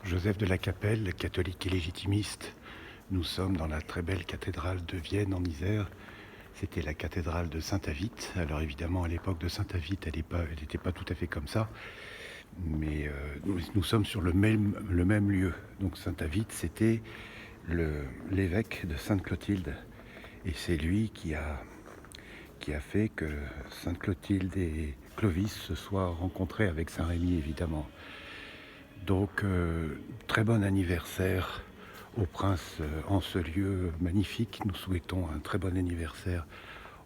Joseph de la Capelle, catholique et légitimiste. Nous sommes dans la très belle cathédrale de Vienne en Isère. C'était la cathédrale de Saint-Avit. Alors évidemment, à l'époque de Saint-Avit, elle n'était pas tout à fait comme ça. Mais nous sommes sur le même lieu. Donc Saint-Avit, c'était l'évêque de Sainte-Clotilde. Et c'est lui qui a fait que Sainte-Clotilde et Clovis se soient rencontrés avec Saint-Rémy, évidemment. Donc, très bon anniversaire au prince en ce lieu magnifique. Nous souhaitons un très bon anniversaire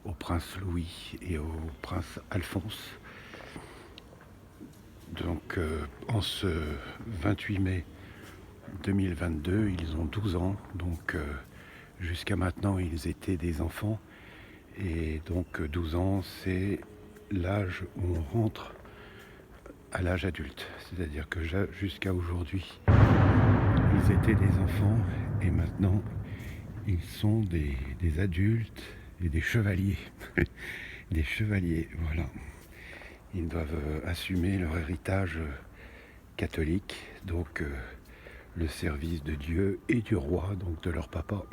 au prince Louis et au prince Alphonse. Donc, en ce 28 mai 2022, ils ont 12 ans. Donc, jusqu'à maintenant, ils étaient des enfants. Et donc, 12 ans, c'est l'âge où on rentre à l'âge adulte. C'est-à-dire que jusqu'à aujourd'hui, ils étaient des enfants et maintenant, ils sont des adultes et des chevaliers. Des chevaliers, voilà. Ils doivent assumer leur héritage catholique, donc le service de Dieu et du roi, donc de leur papa.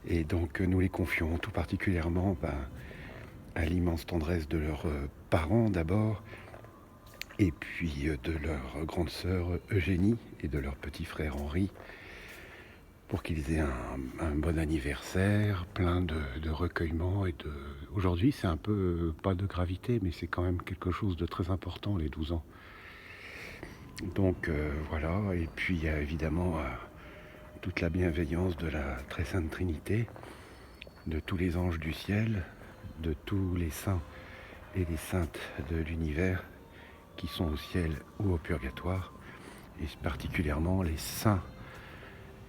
Et donc nous les confions tout particulièrement à l'immense tendresse de leurs parents d'abord, et puis de leur grande sœur Eugénie et de leur petit frère Henri, pour qu'ils aient un bon anniversaire, plein de recueillement. Aujourd'hui, c'est un peu, pas de gravité, mais c'est quand même quelque chose de très important, les 12 ans. Donc voilà, et puis il y a évidemment toute la bienveillance de la très sainte Trinité, de tous les anges du ciel, de tous les saints et les saintes de l'univers qui sont au ciel ou au purgatoire, et particulièrement les saints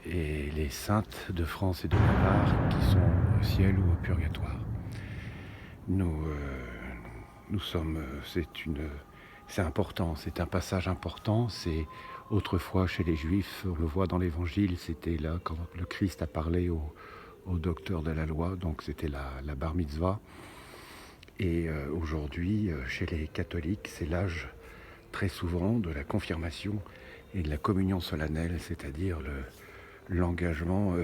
et les saintes de France et de Navarre qui sont au ciel ou au purgatoire. Nous sommes, c'est important, c'est un passage important. C'est autrefois chez les Juifs, on le voit dans l'Évangile, c'était là quand le Christ a parlé au docteur de la loi, donc c'était la bar mitzvah. Et aujourd'hui, chez les catholiques, c'est l'âge très souvent de la confirmation et de la communion solennelle, c'est-à-dire l'engagement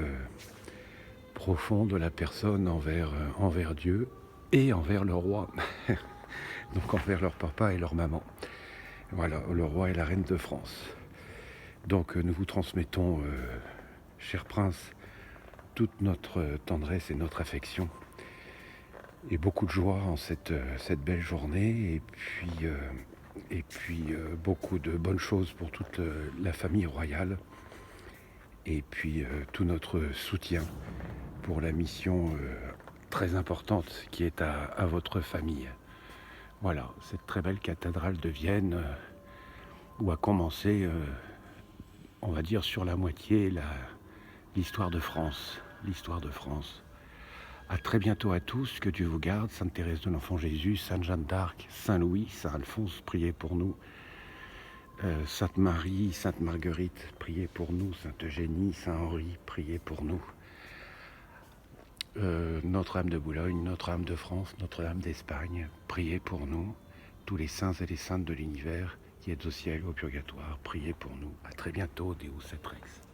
profond de la personne envers Dieu et envers le roi, donc envers leur papa et leur maman. Voilà, le roi et la reine de France. Donc nous vous transmettons, cher prince, toute notre tendresse et notre affection et beaucoup de joie en cette belle journée, et puis beaucoup de bonnes choses pour toute la famille royale, et puis tout notre soutien pour la mission très importante qui est à votre famille. Voilà, cette très belle cathédrale de Vienne où a commencé, on va dire sur la moitié, l'histoire de France. L'histoire de France. À très bientôt à tous, que Dieu vous garde. Sainte Thérèse de l'Enfant Jésus, Sainte Jeanne d'Arc, Saint Louis, Saint Alphonse, priez pour nous. Sainte Marie, Sainte Marguerite, priez pour nous. Sainte Eugénie, Saint Henri, priez pour nous. Notre-Dame de Boulogne, Notre-Dame de France, Notre-Dame d'Espagne, priez pour nous. Tous les saints et les saintes de l'univers qui êtes au ciel ou au purgatoire, priez pour nous. À très bientôt, Deus et Rex.